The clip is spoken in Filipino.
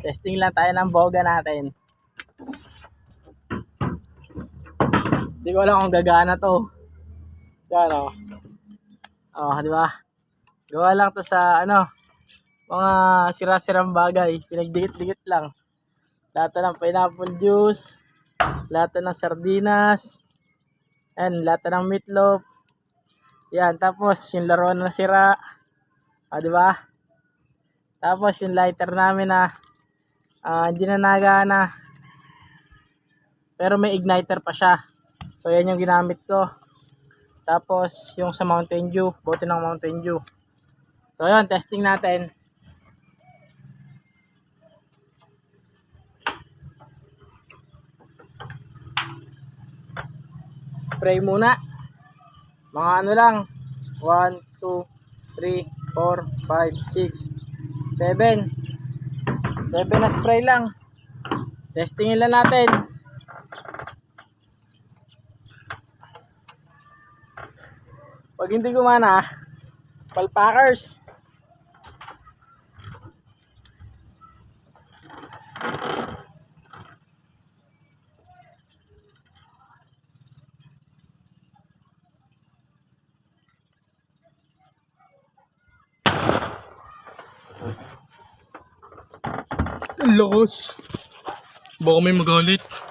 Testing lang tayo ng boga natin. Hindi ko alam kung gagana to. Yan o. Di ba? Gawa lang to sa mga sira-sirang bagay. Pinagdikit-dikit lang. Lata ng pineapple juice. Lata ng sardinas. And lata ng meatloaf. Yan. Tapos yung laruan na sira. Di ba? Tapos yung lighter namin na hindi na nagana. Pero may igniter pa siya. So yan yung ginamit ko. Tapos yung sa Mountain Dew, bote ng Mountain Dew. So yun, testing natin. Spray muna. Mga lang. 1, 2, 3, 4, 5, 6, 7. 7 na spray lang. Testingin lang natin. Pag hindi gumana, palpackers. Ang lakas. Baka may magalit.